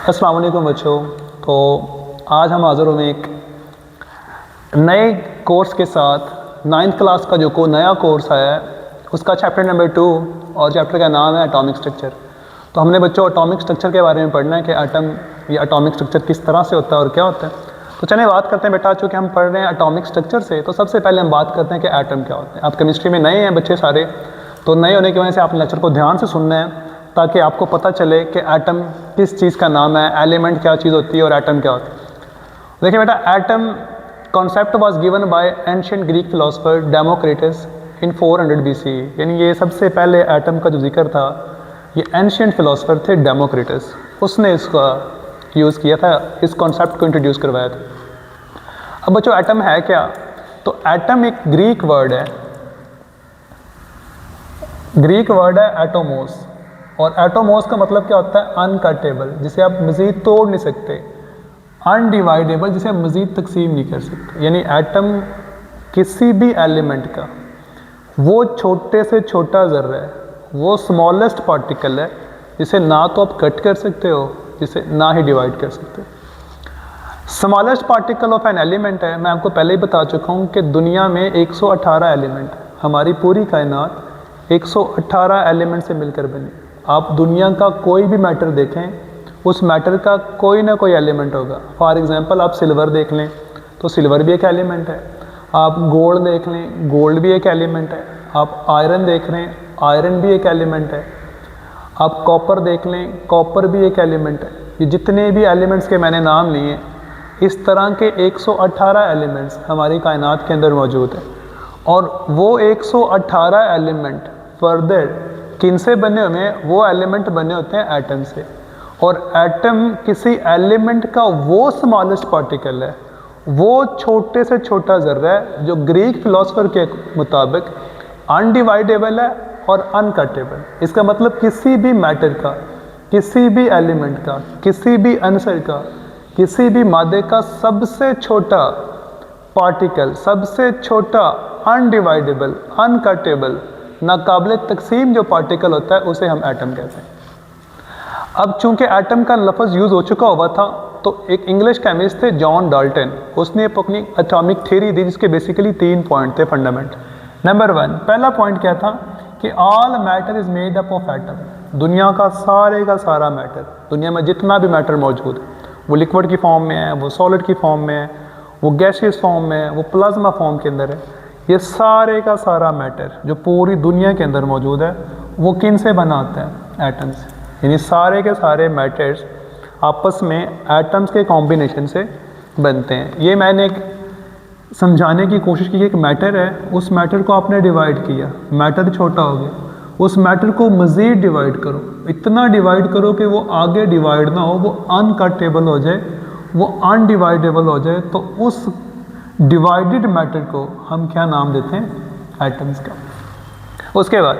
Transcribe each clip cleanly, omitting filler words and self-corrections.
अस्सलाम वालेकुम बच्चों। तो आज हम हाज़िर हुए एक नए कोर्स के साथ। 9th क्लास का जो नया कोर्स आया है उसका चैप्टर नंबर 2 और चैप्टर का नाम है एटॉमिक स्ट्रक्चर। तो हमने बच्चों एटॉमिक स्ट्रक्चर के बारे में पढ़ना है कि एटम या एटॉमिक स्ट्रक्चर किस तरह से होता है और क्या होता है। तो चलिए बात करते हैं बेटा, चूँकि हम पढ़ रहे हैं एटॉमिक स्ट्रक्चर से, तो सबसे पहले हम बात करते हैं कि एटम क्या होता है। आप केमिस्ट्री में नए हैं बच्चे सारे, तो नए होने की वजह से आप लेक्चर को ध्यान से सुनना है ताकि आपको पता चले कि एटम किस चीज़ का नाम है, एलिमेंट क्या चीज़ होती है और एटम क्या होता है। देखिए बेटा, atom concept was given by ancient Greek philosopher Democritus in 400 BC। यानी ये सबसे पहले एटम का जो जिक्र था ये एंशिएंट फिलोसोफर थे डेमोक्रिटस, उसने इसका यूज़ किया था, इस कॉन्सेप्ट को इंट्रोड्यूस करवाया था। अब बच्चों एटम है क्या? तो एटम एक ग्रीक वर्ड है, ग्रीक वर्ड है एटोमोस, और एटोमोस का मतलब क्या होता है? अनकटेबल, जिसे आप मज़ीद तोड़ नहीं सकते, अनडिवाइडेबल, जिसे आप मज़ीद तकसीम नहीं कर सकते। यानी एटम किसी भी एलिमेंट का वो छोटे से छोटा ज़र्रा है, वो स्मॉलेस्ट पार्टिकल है जिसे ना तो आप कट कर सकते हो, जिसे ना ही डिवाइड कर सकते हो। Smallest particle of an element है, मैं आपको पहले ही बता चुका हूँ कि दुनिया में 118 एलिमेंट, हमारी पूरी कायनात 118 एलिमेंट से मिलकर बनी। आप दुनिया का कोई भी मैटर देखें, उस मैटर का कोई ना कोई एलिमेंट होगा। फॉर एग्जांपल आप सिल्वर देख लें तो सिल्वर भी एक एलिमेंट है, आप गोल्ड देख लें, गोल्ड भी एक एलिमेंट है, आप आयरन देख रहे हैं, आयरन भी एक एलिमेंट है, आप कॉपर देख लें, कॉपर भी एक एलिमेंट है। ये जितने भी एलिमेंट्स के मैंने नाम लिए, इस तरह के 118 एलिमेंट्स हमारी कायनात के अंदर मौजूद है। और वो 118 एलिमेंट फर्दर किन से बने हुए हैं? वो एलिमेंट बने होते हैं एटम से। और एटम किसी एलिमेंट का वो स्मॉलेस्ट पार्टिकल है, वो छोटे से छोटा ज़र्रा है जो ग्रीक फिलोसोफर के मुताबिक अनडिवाइडेबल है और अनकटेबल। इसका मतलब किसी भी मैटर का, किसी भी एलिमेंट का, किसी भी आंसर का, किसी भी मादे का सबसे छोटा पार्टिकल, सबसे छोटा अनडिवाइडेबल, अनकटेबल, नाकाबिल तकसीम जो पार्टिकल होता है उसे हम एटम कहते हैं। अब चूंकि एटम का लफ्ज़ यूज़ हो चुका हुआ था, तो एक इंग्लिश केमिस्ट थे जॉन डाल्टन, उसने अपनी एटॉमिक थ्योरी दी जिसके बेसिकली 3 पॉइंट थे फंडामेंट। नंबर 1, पहला पॉइंट क्या था कि all matter is made up of atom. दुनिया का सारा मैटर, दुनिया में जितना भी मैटर मौजूद है, वो लिक्विड की फॉर्म में है, वो सॉलिड की फॉर्म में है, वो गैसियस फॉर्म में है, वो प्लाज्मा फॉर्म के अंदर है, ये सारे का सारा मैटर जो पूरी दुनिया के अंदर मौजूद है वो किन से बना होता है? एटम से। यानी सारे के सारे मैटर्स आपस में एटम्स के कॉम्बिनेशन से बनते हैं। ये मैंने एक समझाने की कोशिश की कि एक मैटर है, उस मैटर को आपने डिवाइड किया, मैटर छोटा हो गया, उस मैटर को मज़ीद डिवाइड करो, इतना डिवाइड करो कि वो आगे डिवाइड ना हो, वो अनकटेबल हो जाए, वो अनडिवाइडेबल हो जाए, तो उस डिवाइडेड मैटर को हम क्या नाम देते हैं? एटम्स का। उसके बाद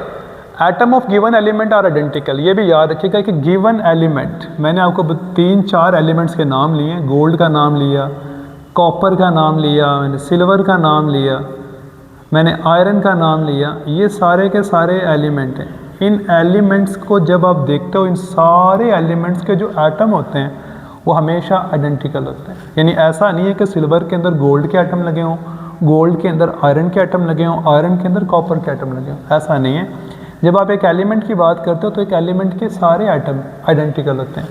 atom of given element are identical. ये भी याद रखिएगा कि गिवन एलिमेंट, मैंने आपको 3-4 एलिमेंट्स के नाम लिए, गोल्ड का नाम लिया, कॉपर का नाम लिया, मैंने सिल्वर का नाम लिया, मैंने आयरन का नाम लिया, ये सारे के सारे एलिमेंट हैं। इन एलिमेंट्स को जब आप देखते हो, इन सारे एलिमेंट्स के जो एटम होते हैं वो हमेशा आइडेंटिकल होते हैं। यानी ऐसा नहीं है कि सिल्वर के अंदर गोल्ड के एटम लगे हों, गोल्ड के अंदर आयरन के एटम लगे हों, आयरन के अंदर कॉपर के एटम लगे हों, ऐसा नहीं है। जब आप एक एलिमेंट की बात करते हो तो एक एलिमेंट के सारे एटम आइडेंटिकल होते हैं।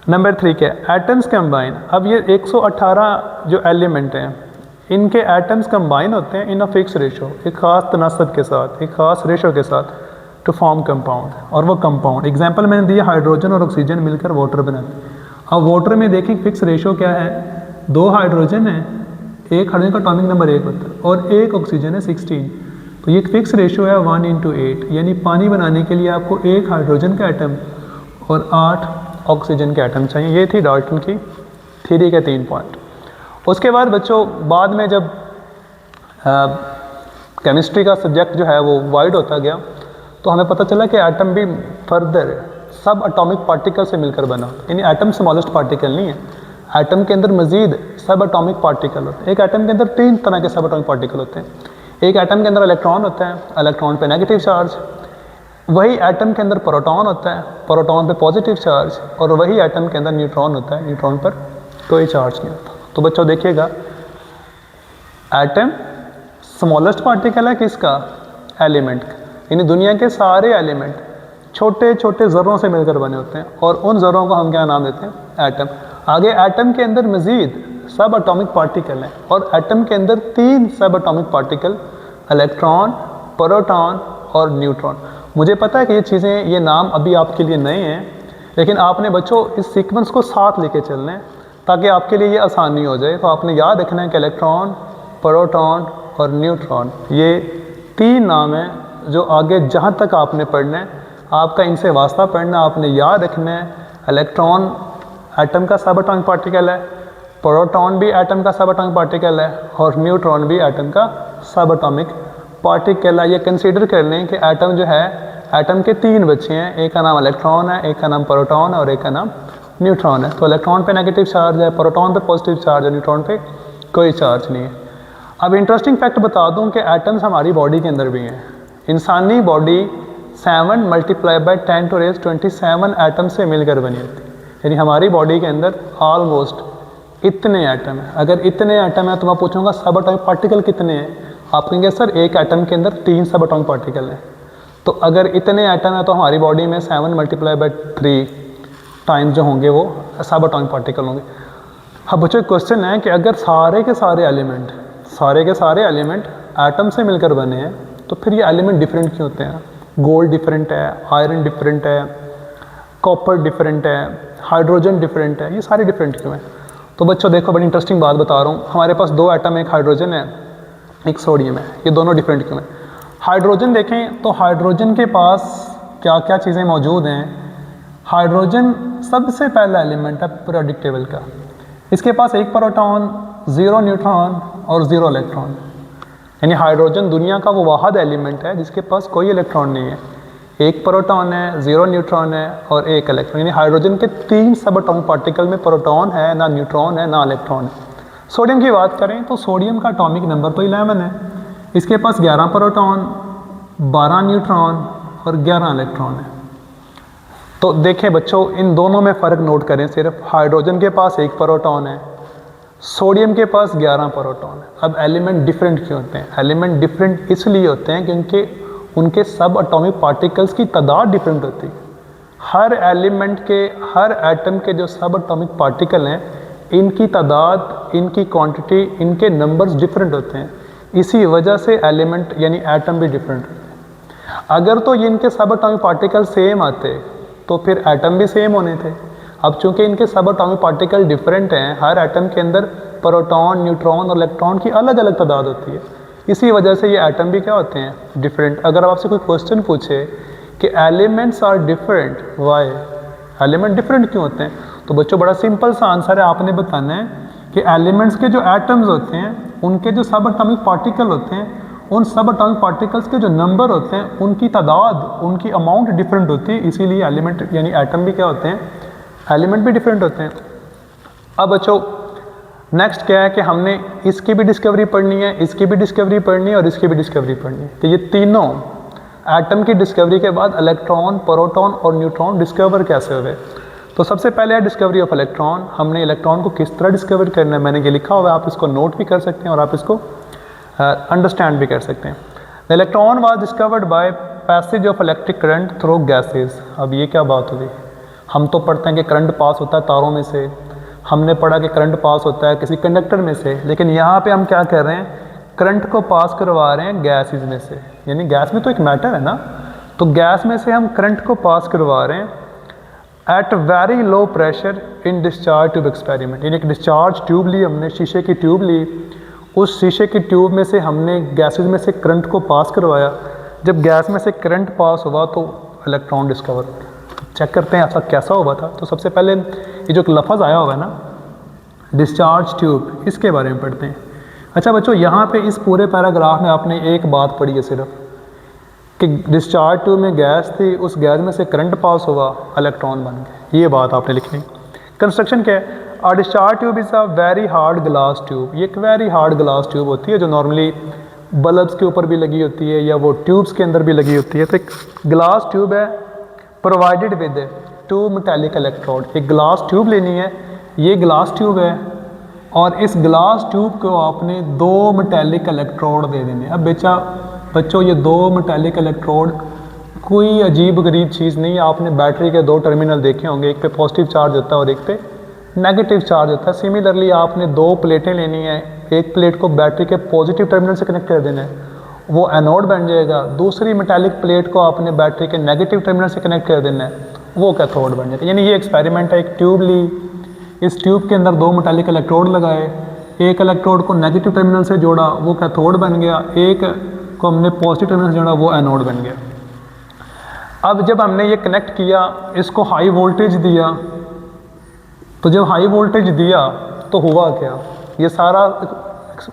नंबर 3 के एटम्स कंबाइन। अब ये 118 जो एलिमेंट हैं, इनके एटम्स कंबाइन होते हैं इन अ फिक्स रेशो, एक ख़ास तनासब के साथ, एक ख़ास रेशो के साथ, टू फॉर्म कंपाउंड। और वो कंपाउंड एग्जांपल मैंने दिया, हाइड्रोजन और ऑक्सीजन मिलकर वाटर बनाते हैं। अब वाटर में देखिए फिक्स रेशो क्या है, 2 हाइड्रोजन है, एक हाइड्रोजन का एटॉमिक नंबर 1 होता है और एक ऑक्सीजन है 16, तो ये फिक्स रेशो है 1:8। यानी पानी बनाने के लिए आपको 1 हाइड्रोजन का एटम और 8 ऑक्सीजन के एटम चाहिए। ये थी डाल्टन की थ्योरी के 3 पॉइंट। उसके बाद बच्चों बाद में जब केमिस्ट्री का सब्जेक्ट जो है वो वाइड होता गया, तो हमें पता चला कि एटम भी फर्दर सब एटॉमिक पार्टिकल से मिलकर बना। यानी एटम स्मॉलेस्ट पार्टिकल नहीं है, एटम के अंदर मज़ीद सब एटॉमिक पार्टिकल होते हैं। एक एटम के अंदर 3 तरह के सब एटॉमिक पार्टिकल होते हैं। एक एटम के अंदर इलेक्ट्रॉन होता है, इलेक्ट्रॉन पे नेगेटिव चार्ज, वही एटम के अंदर प्रोटॉन होता है, प्रोटॉन पे पॉजिटिव चार्ज, और वही एटम के अंदर न्यूट्रॉन होता है, न्यूट्रॉन पर कोई चार्ज नहीं होता। तो बच्चों देखिएगा, एटम स्मॉलेस्ट पार्टिकल है किसका? एलिमेंट का। यानी दुनिया के सारे एलिमेंट छोटे छोटे ज़र्रों से मिलकर बने होते हैं, और उन ज़र्रों को हम क्या नाम देते हैं? एटम। आगे एटम के अंदर मज़ीद सब एटॉमिक पार्टिकल हैं, और एटम के अंदर 3 सब एटॉमिक पार्टिकल, इलेक्ट्रॉन, प्रोटॉन और न्यूट्रॉन। मुझे पता है कि ये चीज़ें, ये नाम अभी आपके लिए नए हैं, लेकिन आपने बच्चों इस सीक्वेंस को साथ लेके चलना है ताकि आपके लिए ये आसानी हो जाए। तो आपने याद रखना है कि इलेक्ट्रॉन, प्रोटॉन और न्यूट्रॉन, ये 3 नाम हैं जो आगे जहाँ तक आपने पढ़ना है, आपका इनसे वास्ता पढ़ना, आपने याद रखना है। इलेक्ट्रॉन एटम का सब एटॉमिक पार्टिकल है, प्रोटॉन भी एटम का सब एटॉमिक पार्टिकल है, और न्यूट्रॉन भी एटम का सब एटॉमिक पार्टिकल है। ये कंसीडर कर लें कि एटम जो है, एटम के 3 बच्चे हैं, एक का नाम इलेक्ट्रॉन है, एक का नाम प्रोटॉन है और एक का नाम न्यूट्रॉन है। तो इलेक्ट्रॉन पे नेगेटिव चार्ज है, प्रोटॉन पे पॉजिटिव चार्ज है, न्यूट्रॉन पे कोई चार्ज नहीं है। अब इंटरेस्टिंग फैक्ट बता दूं कि एटम्स हमारी बॉडी के अंदर भी हैं। इंसानी बॉडी 7 × 10⁻27 एटम से मिलकर बनी होती है। यानी हमारी बॉडी के अंदर ऑलमोस्ट इतने एटम हैं। अगर इतने एटम हैं तो मैं पूछूंगा सब एटॉमिक पार्टिकल कितने हैं? आप कहेंगे सर एक एटम के अंदर 3 सब एटॉमिक पार्टिकल हैं। तो अगर इतने एटम हैं तो हमारी बॉडी में 7 × 3 टाइम्स जो होंगे वो सब एटॉमिक पार्टिकल होंगे। अब बच्चों क्वेश्चन है कि अगर सारे के सारे एलिमेंट एटम से मिलकर बने हैं तो फिर ये एलिमेंट डिफरेंट क्यों होते हैं? गोल्ड डिफरेंट है, आयरन डिफरेंट है, कॉपर डिफरेंट है, हाइड्रोजन डिफरेंट है, ये सारे डिफरेंट क्यों हैं? तो बच्चों देखो, बड़ी इंटरेस्टिंग बात बता रहा हूँ। हमारे पास 2 एटम, एक हाइड्रोजन है, एक सोडियम है। ये दोनों डिफरेंट क्यों हैं? हाइड्रोजन देखें तो हाइड्रोजन के पास क्या क्या चीज़ें मौजूद हैं। हाइड्रोजन सबसे पहला एलिमेंट है पीरियोडिक टेबल का। इसके पास 1 प्रोटॉन, 0 न्यूट्रॉन और 0 इलेक्ट्रॉन। यानी हाइड्रोजन दुनिया का वो वाहिद एलिमेंट है जिसके पास कोई इलेक्ट्रॉन नहीं है। 1 प्रोटॉन है, 0 न्यूट्रॉन है और 1 इलेक्ट्रॉन। यानी हाइड्रोजन के 3 सब एटॉमिक पार्टिकल में प्रोटॉन है, ना न्यूट्रॉन है, ना इलेक्ट्रॉन है। सोडियम की बात करें तो सोडियम का एटॉमिक नंबर तो 11 है। इसके पास 11 प्रोटॉन, 12 न्यूट्रॉन और 11 इलेक्ट्रॉन है। तो देखें बच्चों, इन दोनों में फ़र्क नोट करें। सिर्फ हाइड्रोजन के पास 1 प्रोटॉन है, सोडियम के पास 11 प्रोटॉन है। अब एलिमेंट डिफरेंट क्यों होते हैं? एलिमेंट डिफरेंट इसलिए होते हैं क्योंकि उनके सब एटॉमिक पार्टिकल्स की तादाद डिफरेंट होती है। हर एलिमेंट के, हर एटम के जो सब एटॉमिक पार्टिकल हैं, इनकी तादाद, इनकी क्वांटिटी, इनके नंबर्स डिफरेंट होते हैं। इसी वजह से एलिमेंट यानी एटम भी डिफरेंट होते हैं। अगर तो ये इनके सब एटॉमिक पार्टिकल सेम आते तो फिर एटम भी सेम होने थे। अब चूंकि इनके सब एटॉमिक पार्टिकल डिफरेंट हैं, हर एटम के अंदर प्रोटॉन, न्यूट्रॉन और इलेक्ट्रॉन की अलग अलग तादाद होती है। इसी वजह से ये एटम भी क्या होते हैं? डिफरेंट। अगर आपसे कोई क्वेश्चन पूछे कि elements are different, why? Element different क्यों होते हैं? तो बच्चों बड़ा सिंपल सा आंसर है, आपने बताना है कि एलिमेंट्स के जो एटम्स होते हैं, उनके जो सब एटॉमिक पार्टिकल होते हैं, उन सब एटॉमिक पार्टिकल्स के जो नंबर होते हैं, उनकी तादाद, उनकी अमाउंट डिफरेंट होती है। इसीलिए एलिमेंट यानी एटम भी क्या होते हैं? एलिमेंट भी डिफरेंट होते हैं। अब बच्चों नेक्स्ट क्या है कि हमने इसकी भी डिस्कवरी पढ़नी है, इसकी भी डिस्कवरी पढ़नी है और इसकी भी डिस्कवरी पढ़नी है। तो ये तीनों एटम की डिस्कवरी के बाद इलेक्ट्रॉन, प्रोटॉन और न्यूट्रॉन डिस्कवर कैसे हुए? तो सबसे पहले है डिस्कवरी ऑफ इलेक्ट्रॉन। हमने इलेक्ट्रॉन को किस तरह डिस्कवर करना है, मैंने ये लिखा हुआ है, आप इसको नोट भी कर सकते हैं और आप इसको अंडरस्टैंड भी कर सकते हैं। The electron was discovered by passage of electric current through gases. अब ये क्या बात हुई? हम तो पढ़ते हैं कि करंट पास होता है तारों में से, हमने पढ़ा कि करंट पास होता है किसी कंडक्टर में से, लेकिन यहाँ पे हम क्या कर रहे हैं? करंट को पास करवा रहे हैं गैसेज में से। यानी गैस भी तो एक मैटर है ना, तो गैस में से हम करंट को पास करवा रहे हैं at very low pressure in discharge tube experiment. यानी एक डिस्चार्ज ट्यूब ली हमने, शीशे की ट्यूब ली, उस शीशे की ट्यूब में से हमने गैसेज में से करंट को पास करवाया। जब गैस में से करंट पास हुआ तो इलेक्ट्रॉन डिस्कवर हो गया। चेक करते हैं ऐसा कैसा हुआ था। तो सबसे पहले ये जो लफ्ज़ आया हुआ है ना, डिस्चार्ज ट्यूब, इसके बारे में पढ़ते हैं। अच्छा बच्चों, यहाँ पे इस पूरे पैराग्राफ में आपने एक बात पढ़ी है सिर्फ कि डिस्चार्ज ट्यूब में गैस थी, उस गैस में से करंट पास हुआ, इलेक्ट्रॉन बन गए। ये बात आपने लिखनी। कंस्ट्रक्शन क्या है? Discharge tube is a very hard glass tube. ये एक वेरी हार्ड ग्लास ट्यूब होती है जो नॉर्मली बल्ब्स के ऊपर भी लगी होती है या वो ट्यूब्स के अंदर भी लगी होती है। तो एक ग्लास ट्यूब है प्रोवाइडेड विद 2 मेटालिक इलेक्ट्रोड। एक ग्लास ट्यूब लेनी है, ये ग्लास ट्यूब है और इस ग्लास ट्यूब को आपने 2 मेटालिक इलेक्ट्रोड दे देने। अब बच्चों ये 2 मेटालिक इलेक्ट्रोड कोई अजीब गरीब चीज़ नहीं है। आपने बैटरी के 2 टर्मिनल देखे होंगे, एक पे पॉजिटिव चार्ज होता है और एक पे नेगेटिव चार्ज होता है। सिमिलरली आपने 2 प्लेटें लेनी है, एक प्लेट को बैटरी के पॉजिटिव टर्मिनल से कनेक्ट कर देना है, वो एनोड बन जाएगा। दूसरी मेटालिक प्लेट को आपने बैटरी के नेगेटिव टर्मिनल से कनेक्ट कर देना है, वो कैथोड बन जाएगा। यानी ये एक्सपेरिमेंट है। एक ट्यूब ली, इस ट्यूब के अंदर 2 मेटालिक इलेक्ट्रोड लगाए, एक इलेक्ट्रोड को नेगेटिव टर्मिनल से जोड़ा, वो कैथोड बन गया, एक को हमने पॉजिटिव टर्मिनल से जोड़ा, वो एनोड बन गया। अब जब हमने ये कनेक्ट किया, इसको हाई वोल्टेज दिया, तो जब हाई वोल्टेज दिया तो हुआ क्या, ये सारा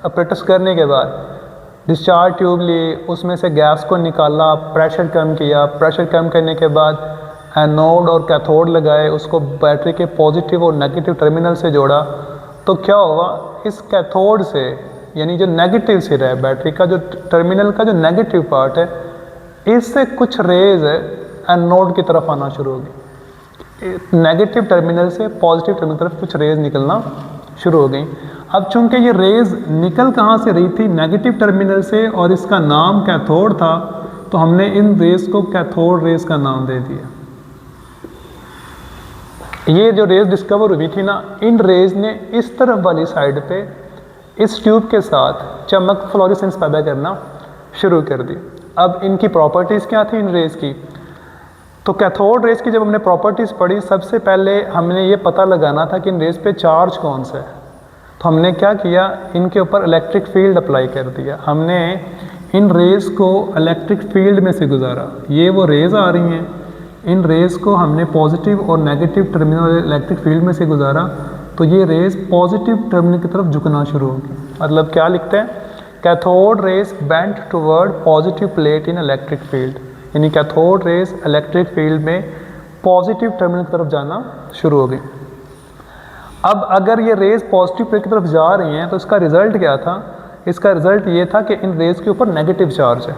ऑपरेटस करने के बाद डिस्चार्ज ट्यूब ली, उसमें से गैस को निकाला, प्रेशर कम किया, प्रेशर कम करने के बाद एनोड और कैथोड लगाए, उसको बैटरी के पॉजिटिव और नेगेटिव टर्मिनल से जोड़ा, तो क्या हुआ, इस कैथोड से यानी जो नेगेटिव सिरा है बैटरी का, जो टर्मिनल का जो नेगेटिव पार्ट है, इससे कुछ रेज एनोड की तरफ आना शुरू हो गई। नेगेटिव टर्मिनल से पॉजिटिव टर्मिनल की तरफ कुछ रेज निकलना शुरू हो गई। अब चूंकि ये रेज निकल कहाँ से रही थी, नेगेटिव टर्मिनल से, और इसका नाम कैथोड था, तो हमने इन रेज को कैथोड रेज का नाम दे दिया। ये जो रेज डिस्कवर हुई थी ना, इन रेज ने इस तरफ वाली साइड पे इस ट्यूब के साथ चमक फ्लोरेसेंस पैदा करना शुरू कर दी। अब इनकी प्रॉपर्टीज़ क्या थी इन रेज की, तो कैथोड रेज की जब हमने प्रॉपर्टीज़ पढ़ी, सबसे पहले हमने ये पता लगाना था कि इन रेज पे चार्ज कौन सा है। तो हमने क्या किया, इनके ऊपर इलेक्ट्रिक फील्ड अप्लाई कर दिया। हमने इन रेज को इलेक्ट्रिक फील्ड में से गुजारा। ये वो रेज आ रही हैं, इन रेज को हमने पॉजिटिव और नेगेटिव टर्मिनल इलेक्ट्रिक फील्ड में से गुजारा, तो ये रेज पॉजिटिव टर्मिनल की तरफ झुकना शुरू होगी। मतलब क्या लिखते हैं, cathode rays bent toward positive plate इन इलेक्ट्रिक फील्ड, यानी कैथोड रेज इलेक्ट्रिक फील्ड में पॉजिटिव टर्मिनल की तरफ जाना शुरू हो गई। अब अगर ये रेज पॉजिटिव प्लेट की तरफ जा रही हैं तो इसका रिजल्ट क्या था, इसका रिजल्ट ये था कि इन रेज के ऊपर नेगेटिव चार्ज है।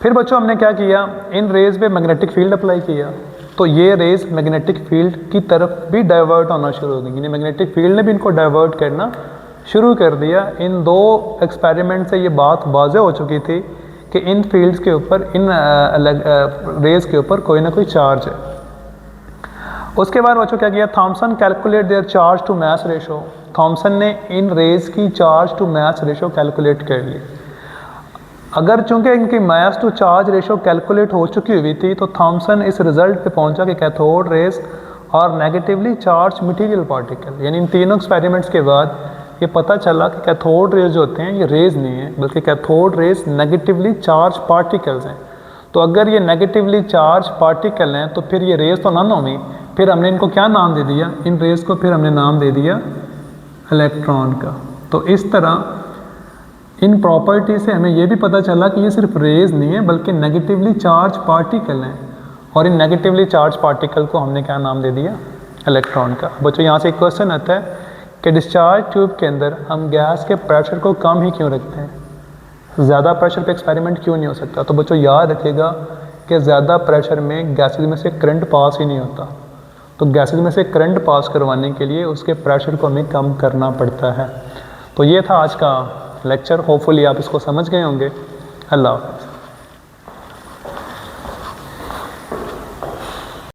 फिर बच्चों हमने क्या किया, इन रेज पे मैग्नेटिक फील्ड अप्लाई किया, तो ये रेज मैग्नेटिक फील्ड की तरफ भी डाइवर्ट होना शुरू हो गई, यानी मैग्नेटिक फील्ड ने भी इनको डाइवर्ट करना शुरू कर दिया। इन 2 एक्सपेरिमेंट से ये बात वाज़ेह हो चुकी थी कि इन फील्ड्स के ऊपर, इन रेज के ऊपर कोई ना कोई चार्ज है। उसके बाद बच्चों क्या किया, Thomson calculate their charge to mass ratio. Thomson ने इन रेज की charge to mass ratio calculate कर ली। अगर चूंकि इनकी mass to charge ratio calculate हो चुकी हुई थी, तो थॉमसन इस रिजल्ट पे पहुंचा कि कैथोड रेज और नेगेटिवली चार्ज मटेरियल पार्टिकल, यानी इन तीनों एक्सपेरिमेंट्स के बाद ये पता चला कि कैथोड रेज जो होते हैं ये रेज नहीं है, बल्कि cathode rays negatively charge particles हैं। तो अगर ये नेगेटिवली चार्ज पार्टिकल हैं तो फिर ये रेज तो ना होंगी। फिर हमने इनको क्या नाम दे दिया, इन रेज को फिर हमने नाम दे दिया इलेक्ट्रॉन का। तो इस तरह इन प्रॉपर्टी से हमें ये भी पता चला कि ये सिर्फ रेज नहीं है बल्कि नेगेटिवली चार्ज पार्टिकल हैं, और इन नेगेटिवली चार्ज पार्टिकल को हमने क्या नाम दे दिया, इलेक्ट्रॉन का। बच्चों यहाँ से एक क्वेश्चन आता है कि डिस्चार्ज ट्यूब के अंदर हम गैस के प्रेशर को कम ही क्यों रखते हैं, ज़्यादा प्रेशर पे एक्सपेरिमेंट क्यों नहीं हो सकता। तो बच्चों याद रखिएगा कि ज़्यादा प्रेशर में गैसेज में से करंट पास ही नहीं होता, तो गैसेज में से करंट पास करवाने के लिए उसके प्रेशर को हमें कम करना पड़ता है। तो ये था आज का लेक्चर, होपफुली आप इसको समझ गए होंगे। अल्लाह हाफ़िज़।